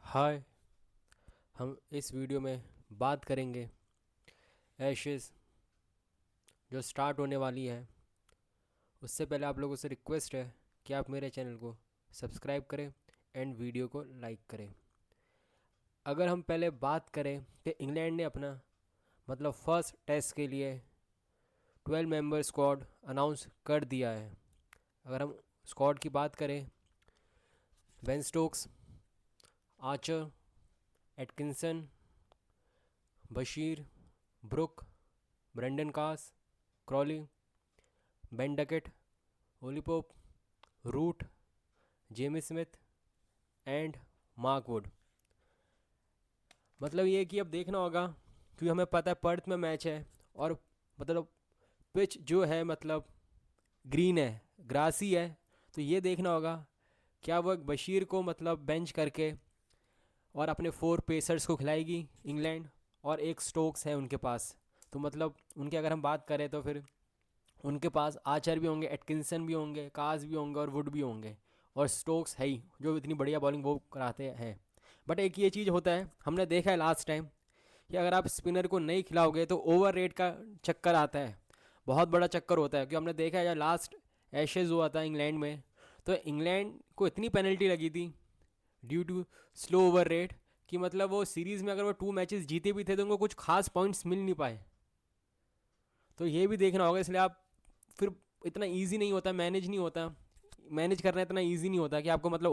हाय। हम इस वीडियो में बात करेंगे एशेज़ जो स्टार्ट होने वाली है। उससे पहले आप लोगों से रिक्वेस्ट है कि आप मेरे चैनल को सब्सक्राइब करें एंड वीडियो को लाइक करें। अगर हम पहले बात करें कि इंग्लैंड ने अपना फर्स्ट टेस्ट के लिए 12 मेंबर स्क्वाड अनाउंस कर दिया है। अगर हम स्क्वाड की बात करें, Ben Stokes, Archer, Atkinson, Bashir, Brook, Brendon Carse, Crawley, Ben Duckett, Ollie Pope, Root, Jamie Smith and Mark Wood. ये कि अब देखना होगा, क्योंकि हमें पता है पर्थ में मैच है और पिच जो है ग्रीन है, ग्रासी है। तो ये देखना होगा क्या वो एक बशीर को बेंच करके और अपने 4 पेसर्स को खिलाएगी इंग्लैंड, और एक स्टोक्स है उनके पास। तो उनके अगर हम बात करें तो फिर उनके पास आर्चर भी होंगे, एटकिंसन भी होंगे, काज भी होंगे और वुड भी होंगे, और स्टोक्स है ही जो इतनी बढ़िया बॉलिंग वो कराते हैं। बट एक ये चीज़ होता है, हमने देखा है लास्ट टाइम कि अगर आप स्पिनर को नहीं खिलाओगे तो ओवर रेट का चक्कर आता है, बहुत बड़ा चक्कर होता है। क्योंकि हमने देखा है जब लास्ट एशेज़ हुआ था इंग्लैंड में, तो इंग्लैंड को इतनी पेनल्टी लगी थी due to slow over rate कि वो सीरीज़ में अगर वो 2 मैचेस जीते भी थे तो उनको कुछ खास पॉइंट्स मिल नहीं पाए। तो ये भी देखना होगा, इसलिए आप फिर इतना इजी नहीं होता, मैनेज नहीं होता, मैनेज करना इतना इजी नहीं होता कि आपको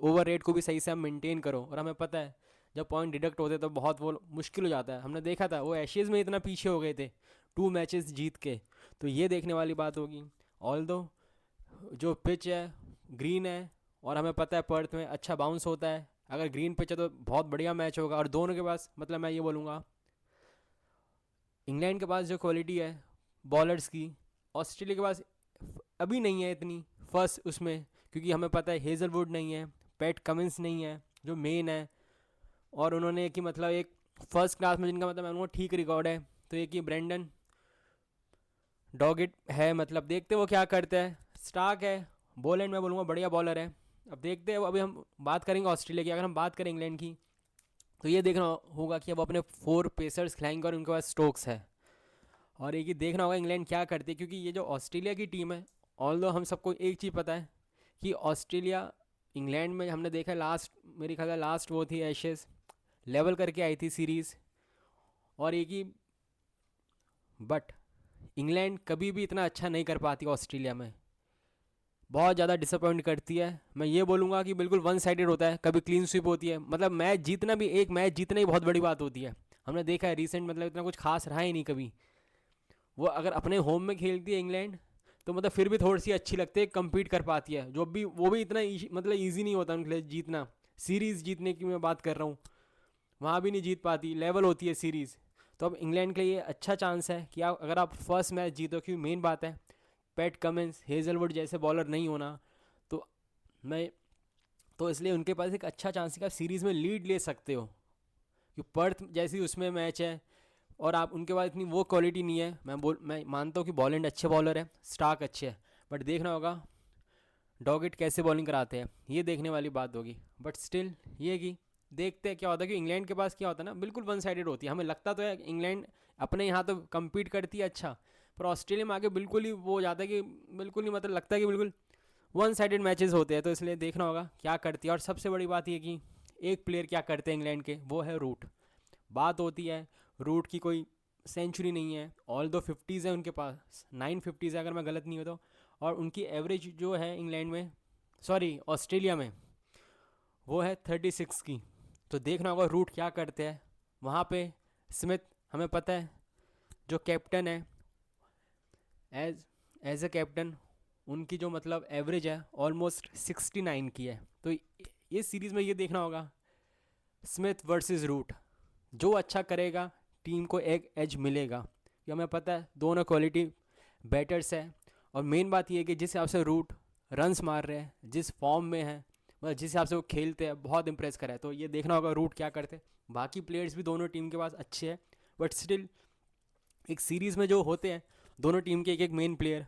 ओवर रेट को भी सही से आप मेंटेन करो। और हमें पता है जब पॉइंट डिडक्ट होते तो बहुत वो मुश्किल हो जाता है। हमने देखा था वो एशियज़ में इतना पीछे हो गए थे 2 मैचेस जीत के। तो ये देखने वाली बात होगी। ऑल दो जो पिच है ग्रीन है, और हमें पता है पर्थ में अच्छा बाउंस होता है। अगर ग्रीन पिच है तो बहुत बढ़िया मैच होगा। और दोनों के पास मैं ये बोलूँगा, इंग्लैंड के पास जो क्वालिटी है बॉलर्स की, ऑस्ट्रेलिया के पास अभी नहीं है इतनी फर्स्ट उसमें। क्योंकि हमें पता है हेजलवुड नहीं है, पैट कमिंस नहीं है जो मेन है, और उन्होंने कि एक फर्स्ट क्लास में जिनका उनको ठीक रिकॉर्ड है। तो एक ही ब्रेंडन डॉगिट है, देखते वो क्या करते हैं। स्टार्क है, बॉलैंड मैं बोलूँगा बढ़िया बॉलर है। अब देखते हैं, अभी हम बात करेंगे ऑस्ट्रेलिया की। अगर हम बात करें इंग्लैंड की तो ये देखना होगा कि अब अपने 4 पेसर्स खिलाएंगे और उनके पास स्टोक्स है। और एक ही देखना होगा इंग्लैंड क्या करती है, क्योंकि ये जो ऑस्ट्रेलिया की टीम है, ऑल्दो हम सबको एक चीज़ पता है कि ऑस्ट्रेलिया इंग्लैंड में हमने देखा लास्ट, मेरे ख्याल है लास्ट वो थी एशेज़ लेवल करके आई थी सीरीज़। और एक ही बट इंग्लैंड कभी भी इतना अच्छा नहीं कर पाती ऑस्ट्रेलिया में, बहुत ज़्यादा डिसअपॉइंट करती है। मैं ये बोलूँगा कि बिल्कुल वन साइडेड होता है, कभी क्लीन स्वीप होती है। मैच जीतना भी, एक मैच जीतना ही बहुत बड़ी बात होती है। हमने देखा है रिसेंट इतना कुछ खास रहा ही नहीं कभी। वो अगर अपने होम में खेलती है इंग्लैंड तो फिर भी थोड़ी सी अच्छी लगती है, कम्पीट कर पाती है। जो भी वो भी इतना ईजी नहीं होता उनके लिए जीतना। सीरीज़ जीतने की मैं बात कर रहा हूँ, वहाँ भी नहीं जीत पाती, लेवल होती है सीरीज़। तो अब इंग्लैंड के लिए अच्छा चांस है कि आप अगर आप फर्स्ट मैच जीतो, क्योंकि मेन बात है पैट कमिंस, हेजलवुड जैसे बॉलर नहीं होना। तो मैं तो इसलिए उनके पास एक अच्छा चांस है कि आप सीरीज़ में लीड ले सकते हो, कि पर्थ जैसी उसमें मैच है और आप उनके पास इतनी वो क्वालिटी नहीं है। मैं मानता हूँ कि बॉलैंड अच्छे बॉलर है, स्टार्क अच्छे है, बट देखना होगा डॉगिट कैसे बॉलिंग कराते हैं, ये देखने वाली बात होगी। बट स्टिल ये कि देखते हैं क्या होता है। कि इंग्लैंड के पास क्या होता है ना, बिल्कुल वन साइडेड होती है। हमें लगता तो है इंग्लैंड अपने यहाँ तो कम्पीट करती है अच्छा, पर ऑस्ट्रेलिया में आके बिल्कुल ही वो हो जाता है कि बिल्कुल ही लगता है कि बिल्कुल वन साइडेड मैचेस होते हैं। तो इसलिए देखना होगा क्या करती है। और सबसे बड़ी बात ये कि एक प्लेयर क्या करते हैं इंग्लैंड के, वो है रूट। बात होती है रूट की कोई सेंचुरी नहीं है, ऑल दो 50s है उनके पास, 9 50s है अगर मैं गलत नहीं होता। और उनकी एवरेज जो है इंग्लैंड में, सॉरी ऑस्ट्रेलिया में, वो है 36 की। तो देखना होगा रूट क्या करते हैं वहाँ पे। स्मिथ हमें पता है जो कैप्टन है, एज एज ए कैप्टन उनकी जो एवरेज है ऑलमोस्ट 69 की है। तो ये सीरीज़ में ये देखना होगा स्मिथ वर्सेस रूट, जो अच्छा करेगा टीम को एक एज मिलेगा। कि हमें पता है दोनों क्वालिटी बैटर्स है। और मेन बात ये है कि जिस हिसाब से रूट रन्स मार रहे हैं, जिस फॉर्म में है, जिस हिसाब से वो खेलते हैं, बहुत इंप्रेस करा है। तो ये देखना होगा रूट क्या करते हैं। बाकी प्लेयर्स भी दोनों टीम के पास अच्छे हैं, बट स्टिल एक सीरीज़ में जो होते हैं दोनों टीम के एक एक मेन प्लेयर।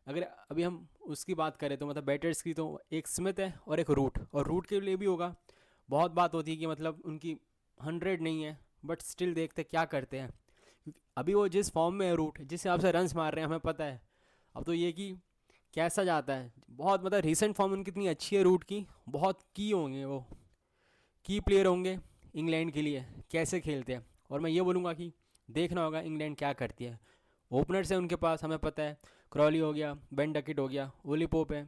अगर अभी हम उसकी बात करें तो बैटर्स की, तो एक स्मिथ है और एक रूट। और रूट के लिए भी होगा बहुत बात होती है कि मतलब उनकी 100 नहीं है, बट स्टिल देखते क्या करते हैं, क्योंकि अभी वो जिस फॉर्म में है रूट, जिस हिसाब से रन्स मार रहे हैं हमें पता है। अब तो ये कि कैसा जाता है, बहुत मतलब रिसेंट फॉर्म उनकी इतनी अच्छी है रूट की, बहुत की होंगे वो, की प्लेयर होंगे इंग्लैंड के लिए, कैसे खेलते हैं। और मैं ये बोलूँगा कि देखना होगा इंग्लैंड क्या करती है। ओपनर्स है उनके पास, हमें पता है, क्रॉली हो गया, बेन डकिट हो गया, ओली पोप है,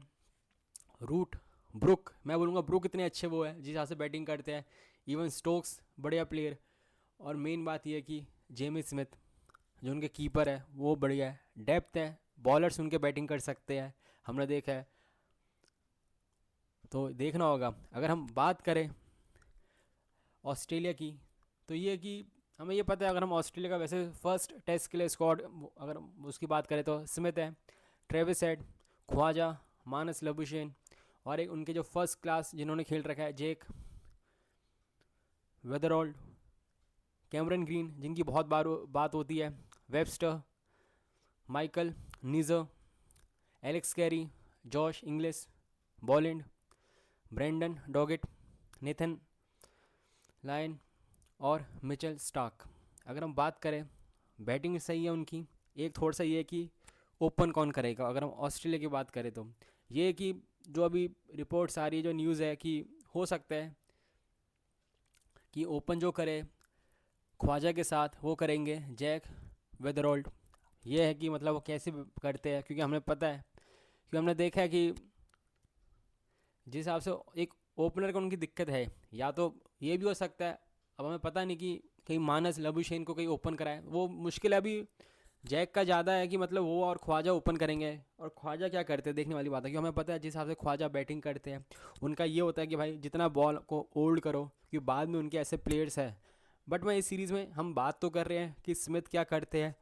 रूट, ब्रुक, मैं बोलूँगा ब्रुक इतने अच्छे वो है जिस हिसाब से बैटिंग करते हैं, इवन स्टोक्स बढ़िया प्लेयर। और मेन बात यह है कि जेमी स्मिथ जो उनके कीपर है वो बढ़िया है, डेप्थ है, बॉलर्स उनके बैटिंग कर सकते हैं, हमने देखा है। तो देखना होगा। अगर हम बात करें ऑस्ट्रेलिया की, तो ये कि हमें ये पता है, अगर हम ऑस्ट्रेलिया का वैसे फर्स्ट टेस्ट के लिए स्क्वाड अगर उसकी बात करें तो स्मिथ है, Travis Head, Khawaja, Marnus Labuschagne, और एक उनके जो फर्स्ट क्लास जिन्होंने खेल रखा है जेक वेदरऑल्ड, कैमरन ग्रीन जिनकी बहुत बार बात होती है, Webster, Michael Neser, Alex Carey, Josh Inglis, Boland, Brendan Doggett, Nathan Lyon और मिचेल स्टार्क। अगर हम बात करें बैटिंग सही है उनकी, एक थोड़ा सा ये है कि ओपन कौन करेगा। अगर हम ऑस्ट्रेलिया की बात करें तो ये है कि जो अभी रिपोर्ट्स आ रही है, जो न्यूज़ है कि हो सकता है कि ओपन जो करे ख्वाजा के साथ वो करेंगे जैक वेदरऑल्ड। ये है कि मतलब वो कैसे करते हैं, क्योंकि हमें पता है, क्योंकि हमने देखा है कि जिस हिसाब से एक ओपनर का उनकी दिक्कत है, या तो ये भी हो सकता है, अब हमें पता नहीं कि कहीं मानस लबुशेन को कहीं ओपन कराए, वो मुश्किल है अभी। जैक का ज़्यादा है कि मतलब वो और ख्वाजा ओपन करेंगे, और ख्वाजा क्या करते हैं देखने वाली बात है, क्योंकि हमें पता है जिस हिसाब से ख्वाजा बैटिंग करते हैं, उनका ये होता है कि भाई जितना बॉल को होल्ड करो, क्योंकि बाद में उनके ऐसे प्लेयर्स हैं। बट मैं इस सीरीज़ में हम बात तो कर रहे हैं कि स्मिथ क्या करते हैं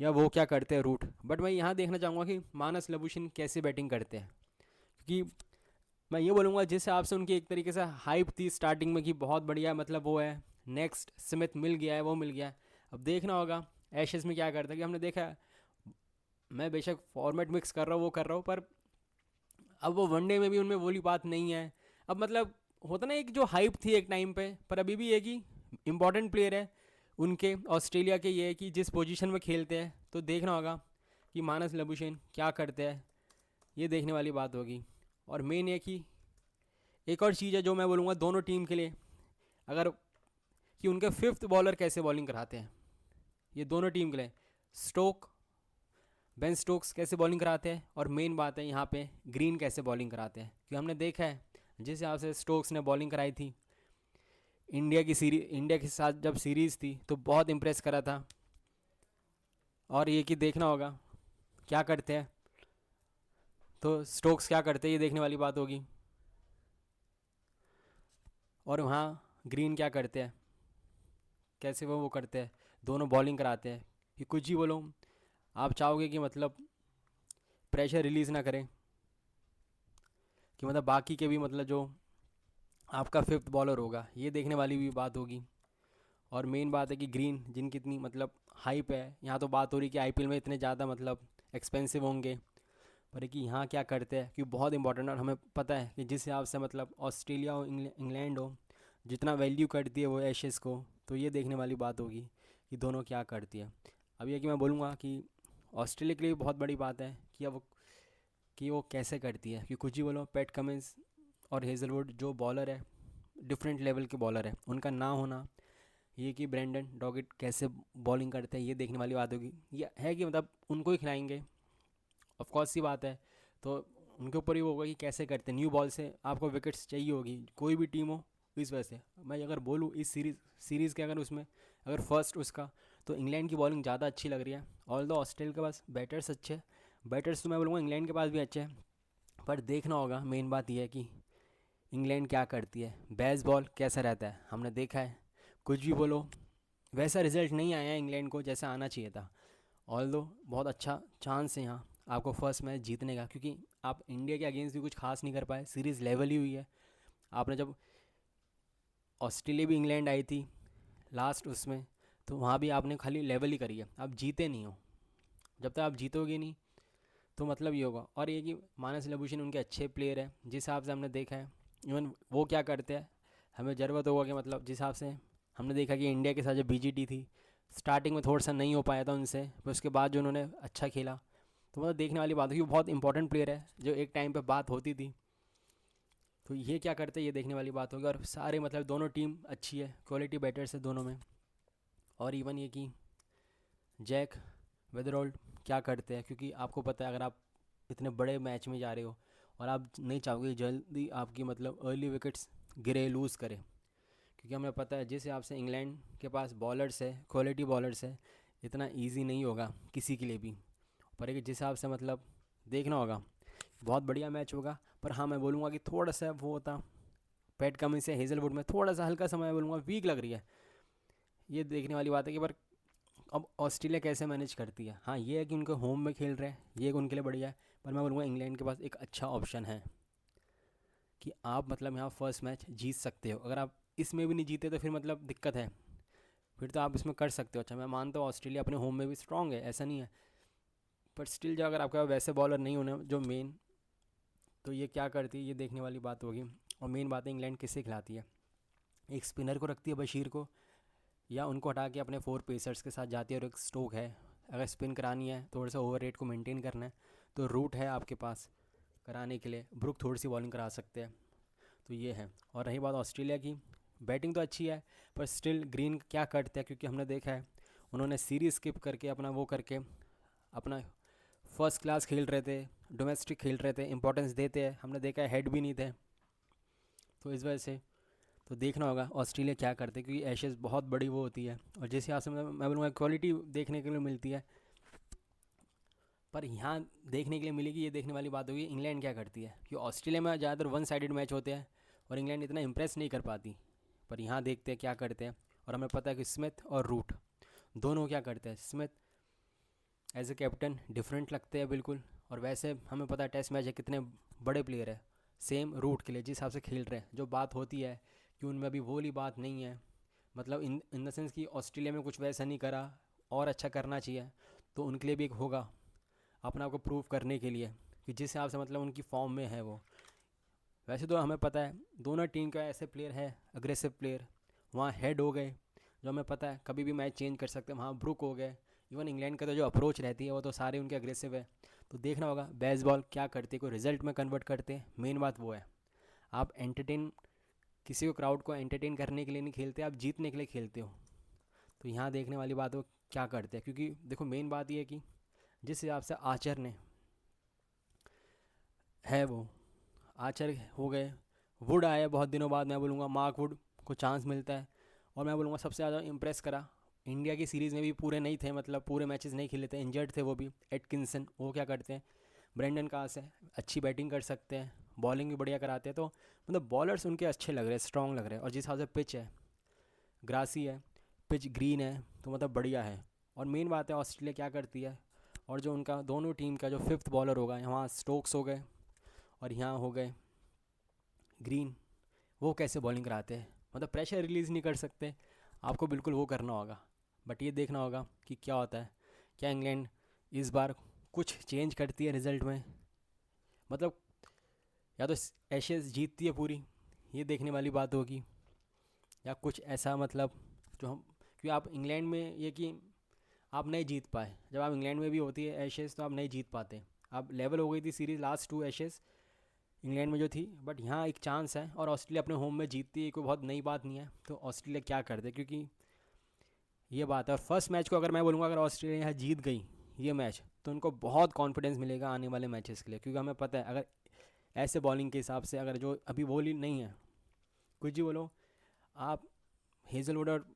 या वो क्या करते हैं रूट, बट मैं यहाँ देखना चाहूँगा कि मानस लबुशेन कैसे बैटिंग करते हैं। क्योंकि मैं ये बोलूँगा जिस हिसाब से उनकी एक तरीके से हाइप थी स्टार्टिंग में कि बहुत बढ़िया, मतलब वो है नेक्स्ट स्मिथ मिल गया है, वो मिल गया है। अब देखना होगा एशेज़ में क्या करता है, कि हमने देखा है, मैं बेशक फॉर्मेट मिक्स कर रहा हूँ वो कर रहा हूँ, पर अब वो वनडे में भी उनमें वही बात नहीं है। अब मतलब होता ना एक जो हाइप थी एक टाइम पे, पर अभी भी ये कि इम्पॉर्टेंट प्लेयर है उनके ऑस्ट्रेलिया के, ये है कि जिस पोजीशन में खेलते हैं, तो देखना होगा कि मानस लबुशेन क्या करते हैं, ये देखने वाली बात होगी। और मेन ये कि एक और चीज़ है जो मैं बोलूँगा दोनों टीम के लिए, अगर कि उनके फिफ्थ बॉलर कैसे बॉलिंग कराते हैं, ये दोनों टीम के लिए, स्टोक, बेन स्टोक्स कैसे बॉलिंग कराते हैं, और मेन बात है यहाँ पे ग्रीन कैसे बॉलिंग कराते हैं। क्योंकि हमने देखा है जिस हिसाब से स्टोक्स ने बॉलिंग कराई थी इंडिया के साथ जब सीरीज़ थी, तो बहुत इम्प्रेस करा था। और ये कि देखना होगा क्या करते हैं, तो स्टोक्स क्या करते हैं ये देखने वाली बात होगी, और वहाँ ग्रीन क्या करते हैं, कैसे वो करते हैं, दोनों बॉलिंग कराते हैं। कि कुछ ही बोलो, आप चाहोगे कि मतलब प्रेशर रिलीज़ ना करें, कि मतलब बाकी के भी मतलब जो आपका फिफ्थ बॉलर होगा, ये देखने वाली भी बात होगी। और मेन बात है कि ग्रीन जिनकी इतनी मतलब हाइप है, यहाँ तो बात हो रही कि आईपीएल में इतने ज़्यादा मतलब एक्सपेंसिव होंगे, पर कि यहाँ क्या करते हैं, क्योंकि बहुत इंपॉर्टेंट। और हमें पता है कि जिस हिसाब से मतलब ऑस्ट्रेलिया हो इंग्लैंड हो, जितना वैल्यू करती है वो एशेज़ को, तो ये देखने वाली बात होगी कि दोनों क्या करती है। अब ये कि मैं बोलूँगा कि ऑस्ट्रेलिया के लिए बहुत बड़ी बात है कि अब कि वो कैसे करती है, कि कुछ ही बोलो, पैट कमिंस और हेज़लवुड जो बॉलर है, डिफरेंट लेवल के बॉलर है, उनका ना होना, ये कि ब्रेंडन डॉगिट कैसे बॉलिंग करते हैं, ये देखने वाली बात होगी। ये है कि मतलब उनको ही खिलाएंगे, ऑफ कोर्स सी बात है। तो उनके ऊपर ही वो होगा कि कैसे करते हैं, न्यू बॉल से आपको विकेट्स चाहिए होगी, कोई भी टीम हो। इस वजह से मैं अगर बोलूँ इस सीरीज़ के अगर उसमें अगर फर्स्ट उसका, तो इंग्लैंड की बॉलिंग ज़्यादा अच्छी लग रही है। ऑल दो ऑस्ट्रेलिया के पास बैटर्स अच्छे हैं, बैटर्स तो मैं बोलूँगा इंग्लैंड के पास भी अच्छे हैं, पर देखना होगा। मेन बात यह है कि इंग्लैंड क्या करती है, बेस बॉल कैसा रहता है, हमने देखा है। कुछ भी बोलो, वैसा रिजल्ट नहीं आया है इंग्लैंड को जैसा आना चाहिए था। ऑल दो बहुत अच्छा चांस है यहाँ आपको फर्स्ट मैच जीतने का, क्योंकि आप इंडिया के अगेंस्ट भी कुछ खास नहीं कर पाए, सीरीज़ लेवल ही हुई है। आपने जब ऑस्ट्रेलिया भी इंग्लैंड आई थी लास्ट उसमें, तो वहाँ भी आपने खाली लेवल ही करी है, आप जीते नहीं हो। जब तक आप जीतोगे नहीं, तो मतलब ये होगा। और ये कि मानस लबुशेन उनके अच्छे प्लेयर हैं जिस हिसाब से हमने देखा है, इवन वो क्या करते हैं, हमें ज़रूरत होगा कि मतलब जिस हिसाब से हमने देखा कि इंडिया के साथ जो बीजीटी थी, स्टार्टिंग में थोड़ा सा नहीं हो पाया था उनसे, फिर उसके बाद जो उन्होंने अच्छा खेला, तो मतलब देखने वाली बात है कि वो बहुत इंपॉर्टेंट प्लेयर है जो एक टाइम पे बात होती थी। तो ये क्या करते हैं ये देखने वाली बात होगी। और सारे मतलब दोनों टीम अच्छी है, क्वालिटी बैटर्स है दोनों में। और इवन ये कि जैक वेदरऑल्ड क्या करते हैं, क्योंकि आपको पता है अगर आप इतने बड़े मैच में जा रहे हो और आप नहीं चाहोगे जल्दी आपकी मतलब अर्ली विकेट्स गिरे, लूज़ करें, क्योंकि हमें पता है जिस हिसाब से इंग्लैंड के पास बॉलर्स है, क्वालिटी बॉलर्स है, इतना इजी नहीं होगा किसी के लिए भी। पर एक जिस हिसाब से मतलब देखना होगा, बहुत बढ़िया मैच होगा। पर हाँ, मैं बोलूँगा कि थोड़ा सा वो होता पैट कमिंस या हेजलवुड में थोड़ा सा हल्का सा मैं बोलूँगा वीक लग रही है। ये देखने वाली बात है कि पर अब ऑस्ट्रेलिया कैसे मैनेज करती है। हाँ, ये है कि उनके होम में खेल रहे हैं, ये उनके लिए बढ़िया है। पर मैं बोलूँगा इंग्लैंड के पास एक अच्छा ऑप्शन है कि आप मतलब यहाँ फर्स्ट मैच जीत सकते हो। अगर आप इसमें भी नहीं जीते तो फिर मतलब दिक्कत है, फिर तो आप इसमें कर सकते हो। अच्छा, मैं मानता हूँ ऑस्ट्रेलिया अपने होम में भी स्ट्रांग है, ऐसा नहीं है, पर स्टिल जो अगर आपका वैसे बॉलर नहीं होने जो मेन, तो ये क्या करती है ये देखने वाली बात होगी। और मेन बात है इंग्लैंड किससे खिलाती है, एक स्पिनर को रखती है बशीर को, या उनको हटा के अपने 4 पेसर्स के साथ जाती है। और एक स्टोक है, अगर स्पिन करानी है थोड़ा सा ओवर रेट को मेंटेन करना है तो रूट है आपके पास कराने के लिए, ब्रुक थोड़ी सी बॉलिंग करा सकते हैं। तो ये है। और रही बात ऑस्ट्रेलिया की, बैटिंग तो अच्छी है पर स्टिल ग्रीन क्या करते हैं, क्योंकि हमने देखा है उन्होंने सीरीज स्किप करके अपना वो करके अपना फर्स्ट क्लास खेल रहे थे, डोमेस्टिक खेल रहे थे, इंपॉर्टेंस देते हैं, हमने देखा है हेड भी नहीं थे। तो इस वजह से तो देखना होगा ऑस्ट्रेलिया क्या करते हैं, क्योंकि एशेज़ बहुत बड़ी वो होती है और जिस हिसाब से मैं बोलूँगा क्वालिटी देखने के लिए मिलती है। पर यहाँ देखने के लिए मिलेगी, ये देखने वाली बात होगी इंग्लैंड क्या करती है, क्योंकि ऑस्ट्रेलिया में ज़्यादातर वन साइडेड मैच होते हैं और इंग्लैंड इतना इंप्रेस नहीं कर पाती। पर यहाँ देखते हैं क्या करते हैं। और हमें पता है कि स्मिथ और रूट दोनों क्या करते हैं। Smith as a captain different लगते हैं बिल्कुल, और वैसे हमें पता है टेस्ट मैच है कितने बड़े प्लेयर है। सेम रूट के लिए जिस हिसाब से खेल रहे हैं, जो बात होती है कि उनमें अभी वो वाली बात नहीं है, मतलब इन द सेंस कि ऑस्ट्रेलिया में कुछ वैसा नहीं करा और अच्छा करना चाहिए। तो उनके लिए भी एक होगा अपने आप को प्रूव करने के लिए कि जिस हिसाब से मतलब उनकी फॉर्म में है वो। वैसे तो हमें पता है दोनों टीम का ऐसे प्लेयर है अग्रेसिव प्लेयर, वहाँ हेड हो गए जो हमें पता है कभी भी मैच चेंज कर सकते हैं, वहाँ ब्रुक हो गए। इवन इंग्लैंड का तो जो अप्रोच रहती है वो तो सारे उनके अग्रेसिव है। तो देखना होगा बेसबॉल क्या करते हैं, कोई रिजल्ट में कन्वर्ट करते हैं, मेन बात वो है। आप एंटरटेन किसी को क्राउड को एंटरटेन करने के लिए नहीं खेलते, आप जीतने के लिए खेलते हो। तो यहाँ देखने वाली बात वो क्या करते हैं, क्योंकि देखो मेन बात ये है कि जिस हिसाब से आर्चर ने है वो आर्चर हो गए, वुड आए बहुत दिनों बाद, मैं बोलूँगा मार्क वुड को चांस मिलता है। और मैं बोलूँगा सबसे ज़्यादा इम्प्रेस करा इंडिया की सीरीज़ में भी, पूरे नहीं थे मतलब पूरे मैचेस नहीं खेले थे, इंजर्ड थे वो भी, एटकिंसन। वो क्या करते हैं, ब्रेंडन कास है, अच्छी बैटिंग कर सकते हैं, बॉलिंग भी बढ़िया कराते हैं। तो मतलब बॉलर्स उनके अच्छे लग रहे हैं, स्ट्रॉन्ग लग रहे हैं। और जिस हिसाब से पिच है, ग्रासी है, पिच ग्रीन है, तो मतलब बढ़िया है। और मेन बात है ऑस्ट्रेलिया क्या करती है, और जो उनका दोनों टीम का जो फिफ्थ बॉलर होगा, यहाँ स्टोक्स हो गए और यहाँ हो गए ग्रीन, वो कैसे बॉलिंग कराते हैं, मतलब प्रेशर रिलीज़ नहीं कर सकते। आपको बिल्कुल वो करना होगा। बट ये देखना होगा कि क्या होता है, क्या इंग्लैंड इस बार कुछ चेंज करती है रिज़ल्ट में, मतलब या तो एशेज़ जीतती है पूरी, ये देखने वाली बात होगी, या कुछ ऐसा मतलब जो हम, क्योंकि आप इंग्लैंड में ये कि आप नहीं जीत पाए, जब आप इंग्लैंड में भी होती है एशेज़ तो आप नहीं जीत पाते। अब लेवल हो गई थी सीरीज़ लास्ट 2 एशेज़ इंग्लैंड में जो थी, बट यहाँ एक चांस है और ऑस्ट्रेलिया अपने होम में जीतती है, कोई बहुत नई बात नहीं है। तो ऑस्ट्रेलिया क्या करते, क्योंकि ये बात है फर्स्ट मैच को अगर मैं बोलूँगा अगर ऑस्ट्रेलिया यहाँ जीत गई ये मैच, तो उनको बहुत कॉन्फिडेंस मिलेगा आने वाले मैचेस के लिए, क्योंकि हमें पता है अगर ऐसे बॉलिंग के हिसाब से अगर जो अभी बॉलिंग नहीं है, कुछ भी बोलो आप, हेजलवुड और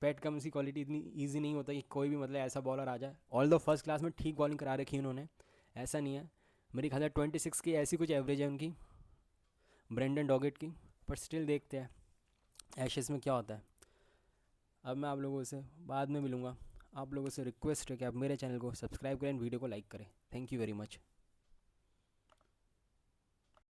पैट कम्स की क्वालिटी इतनी ईजी नहीं होता कि कोई भी मतलब ऐसा बॉलर आ जाए। ऑल द फर्स्ट क्लास में ठीक बॉलिंग करा रखी है उन्होंने, ऐसा नहीं है। मेरी ख्याल है 26 की ऐसी कुछ एवरेज है उनकी, ब्रेंडन डॉगेट की। पर स्टिल देखते हैं एशेज़ में क्या होता है। अब मैं आप लोगों से बाद में मिलूँगा। आप लोगों से रिक्वेस्ट है कि आप मेरे चैनल को सब्सक्राइब करें, वीडियो को लाइक करें। Thank you very much.